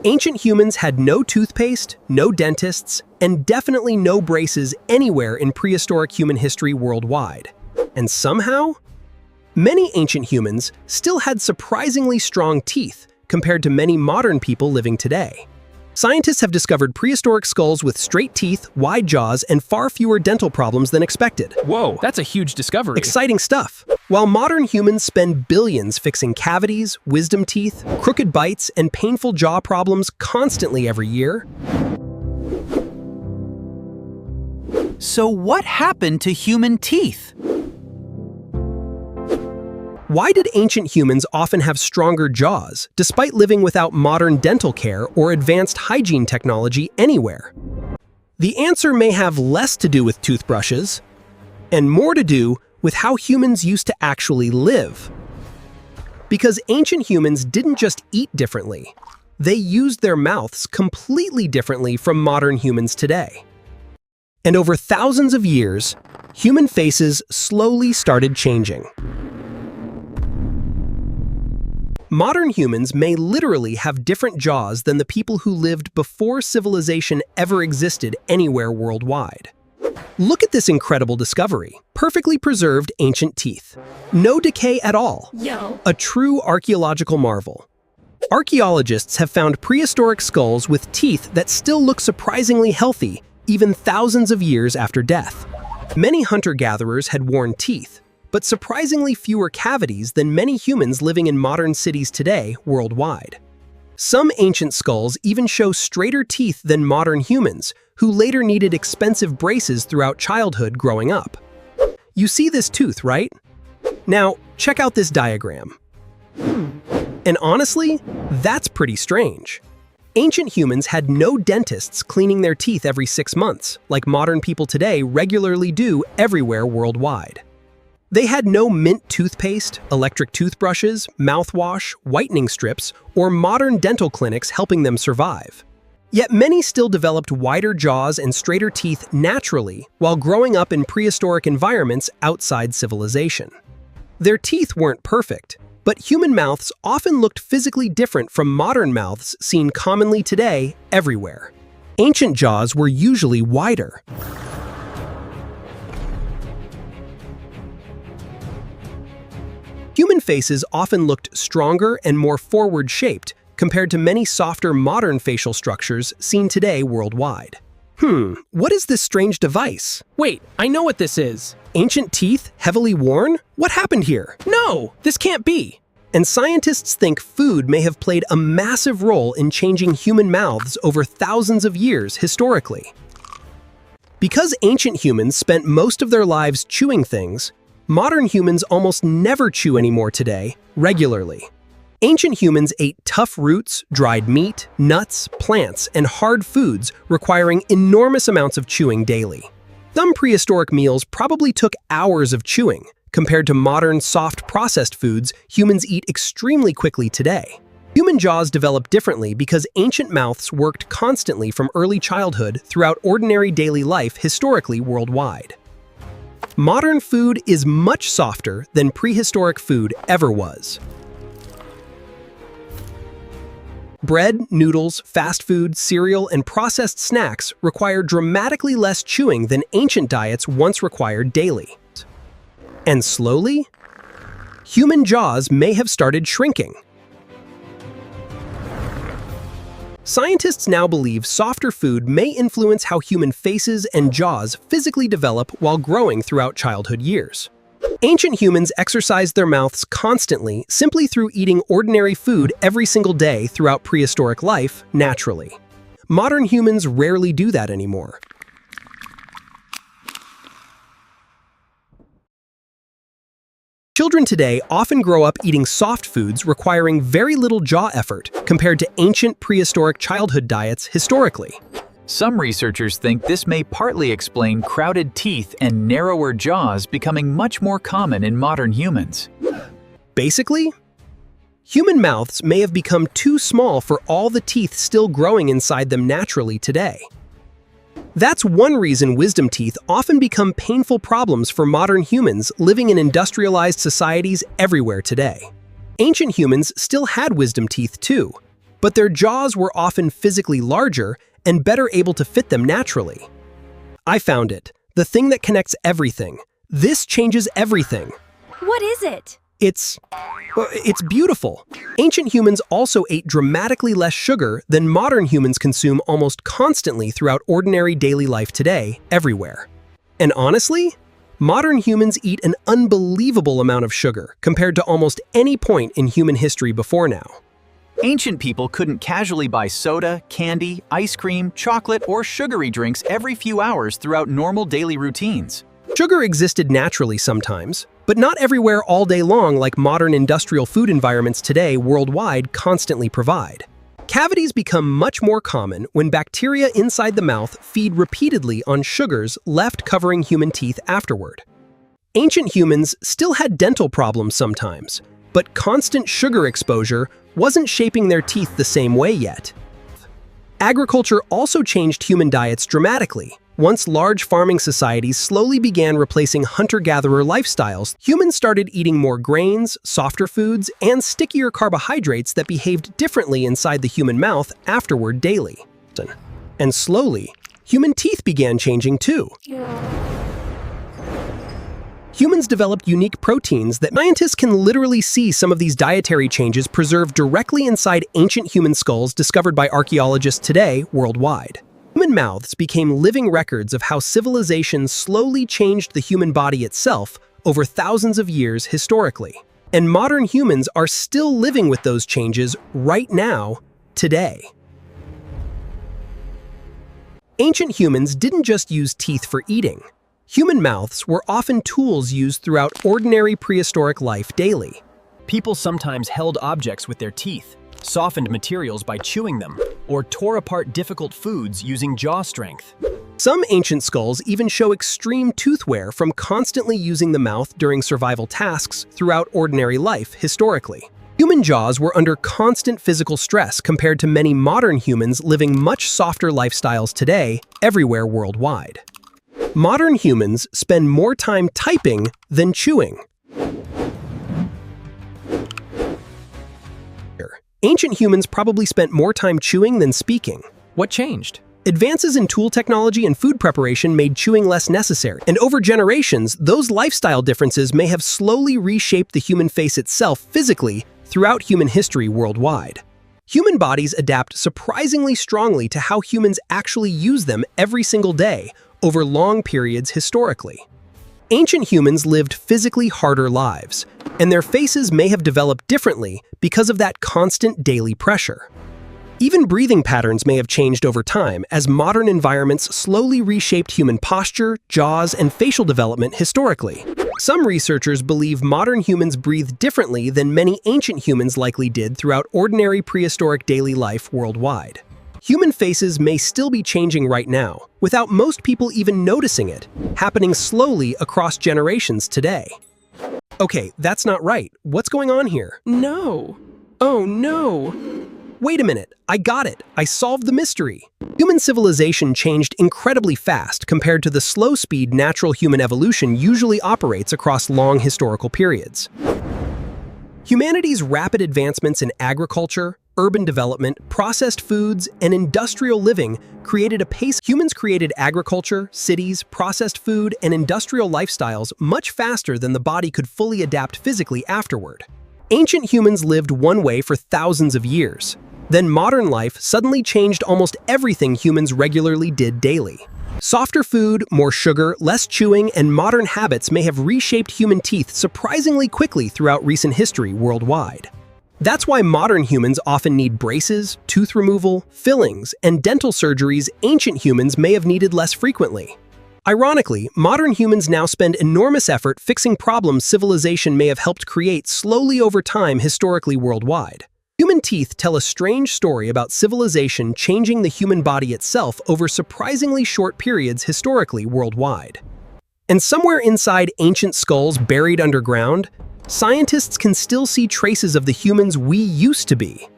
Ancient humans had no toothpaste, no dentists, and definitely no braces anywhere in prehistoric human history worldwide. And somehow, many ancient humans still had surprisingly strong teeth compared to many modern people living today. Scientists have discovered prehistoric skulls with straight teeth, wide jaws, and far fewer dental problems than expected. Whoa, that's a huge discovery. Exciting stuff. While modern humans spend billions fixing cavities, wisdom teeth, crooked bites, and painful jaw problems constantly every year, So what happened to human teeth? why did ancient humans often have stronger jaws, despite living without modern dental care or advanced hygiene technology anywhere? The answer may have less to do with toothbrushes, and more to do with how humans used to actually live. Because ancient humans didn't just eat differently, they used their mouths completely differently from modern humans today. And over thousands of years, human faces slowly started changing. Modern humans may literally have different jaws than the people who lived before civilization ever existed anywhere worldwide. Look at this incredible discovery. Perfectly preserved ancient teeth. No decay at all. A true archaeological marvel. Archaeologists have found prehistoric skulls with teeth that still look surprisingly healthy, even thousands of years after death. Many hunter-gatherers had worn teeth, but surprisingly fewer cavities than many humans living in modern cities today worldwide. Some ancient skulls even show straighter teeth than modern humans, who later needed expensive braces throughout childhood growing up. You see this tooth, right? Now, check out this diagram. And honestly, that's pretty strange. Ancient humans had no dentists cleaning their teeth every 6 months, like modern people today regularly do everywhere worldwide. They had no mint toothpaste, electric toothbrushes, mouthwash, whitening strips, or modern dental clinics helping them survive. Yet many still developed wider jaws and straighter teeth naturally while growing up in prehistoric environments outside civilization. Their teeth weren't perfect, but human mouths often looked physically different from modern mouths seen commonly today everywhere. Ancient jaws were usually wider. Human faces often looked stronger and more forward-shaped compared to many softer modern facial structures seen today worldwide. What is this strange device? Wait, I know what this is. Ancient teeth, heavily worn? What happened here? No, this can't be. And scientists think food may have played a massive role in changing human mouths over thousands of years historically. Because ancient humans spent most of their lives chewing things, modern humans almost never chew anymore today, regularly. Ancient humans ate tough roots, dried meat, nuts, plants, and hard foods requiring enormous amounts of chewing daily. Some prehistoric meals probably took hours of chewing, compared to modern soft processed foods humans eat extremely quickly today. Human jaws developed differently because ancient mouths worked constantly from early childhood throughout ordinary daily life historically worldwide. Modern food is much softer than prehistoric food ever was. Bread, noodles, fast food, cereal, and processed snacks require dramatically less chewing than ancient diets once required daily. And slowly, human jaws may have started shrinking. Scientists now believe softer food may influence how human faces and jaws physically develop while growing throughout childhood years. Ancient humans exercised their mouths constantly simply through eating ordinary food every single day throughout prehistoric life naturally. Modern humans rarely do that anymore. Children today often grow up eating soft foods requiring very little jaw effort compared to ancient prehistoric childhood diets historically. Some researchers think this may partly explain crowded teeth and narrower jaws becoming much more common in modern humans. Basically, human mouths may have become too small for all the teeth still growing inside them naturally today. That's one reason wisdom teeth often become painful problems for modern humans living in industrialized societies everywhere today. Ancient humans still had wisdom teeth too, but their jaws were often physically larger and better able to fit them naturally. I found it, the thing that connects everything. This changes everything. What is it? It's beautiful. Ancient humans also ate dramatically less sugar than modern humans consume almost constantly throughout ordinary daily life today, everywhere. And honestly, modern humans eat an unbelievable amount of sugar compared to almost any point in human history before now. Ancient people couldn't casually buy soda, candy, ice cream, chocolate, or sugary drinks every few hours throughout normal daily routines. Sugar existed naturally sometimes, but not everywhere all day long like modern industrial food environments today worldwide constantly provide. Cavities become much more common when bacteria inside the mouth feed repeatedly on sugars left covering human teeth afterward. Ancient humans still had dental problems sometimes, but constant sugar exposure wasn't shaping their teeth the same way yet. Agriculture also changed human diets dramatically. Once large farming societies slowly began replacing hunter-gatherer lifestyles, humans started eating more grains, softer foods, and stickier carbohydrates that behaved differently inside the human mouth afterward daily. And slowly, human teeth began changing too. Humans developed unique proteins that scientists can literally see some of these dietary changes preserved directly inside ancient human skulls discovered by archaeologists today worldwide. Human mouths became living records of how civilization slowly changed the human body itself over thousands of years historically. And modern humans are still living with those changes right now, today. Ancient humans didn't just use teeth for eating. Human mouths were often tools used throughout ordinary prehistoric life daily. People sometimes held objects with their teeth, softened materials by chewing them, or tore apart difficult foods using jaw strength. Some ancient skulls even show extreme tooth wear from constantly using the mouth during survival tasks throughout ordinary life historically. Human jaws were under constant physical stress compared to many modern humans living much softer lifestyles today, everywhere worldwide. Modern humans spend more time typing than chewing. Ancient humans probably spent more time chewing than speaking. What changed? Advances in tool technology and food preparation made chewing less necessary, and over generations, those lifestyle differences may have slowly reshaped the human face itself physically throughout human history worldwide. Human bodies adapt surprisingly strongly to how humans actually use them every single day over long periods historically. Ancient humans lived physically harder lives, and their faces may have developed differently because of that constant daily pressure. Even breathing patterns may have changed over time as modern environments slowly reshaped human posture, jaws, and facial development historically. Some researchers believe modern humans breathe differently than many ancient humans likely did throughout ordinary prehistoric daily life worldwide. Human faces may still be changing right now, without most people even noticing it, happening slowly across generations today. Okay, that's not right. What's going on here? No. Oh no. Wait a minute, I got it. I solved the mystery. Human civilization changed incredibly fast compared to the slow speed natural human evolution usually operates across long historical periods. Humanity's rapid advancements in agriculture, urban development, processed foods, and industrial living created a pace. Humans created agriculture, cities, processed food, and industrial lifestyles much faster than the body could fully adapt physically afterward. Ancient humans lived one way for thousands of years. Then modern life suddenly changed almost everything humans regularly did daily. Softer food, more sugar, less chewing, and modern habits may have reshaped human teeth surprisingly quickly throughout recent history worldwide. That's why modern humans often need braces, tooth removal, fillings, and dental surgeries ancient humans may have needed less frequently. Ironically, modern humans now spend enormous effort fixing problems civilization may have helped create slowly over time historically worldwide. Human teeth tell a strange story about civilization changing the human body itself over surprisingly short periods historically worldwide. And somewhere inside ancient skulls buried underground, scientists can still see traces of the humans we used to be.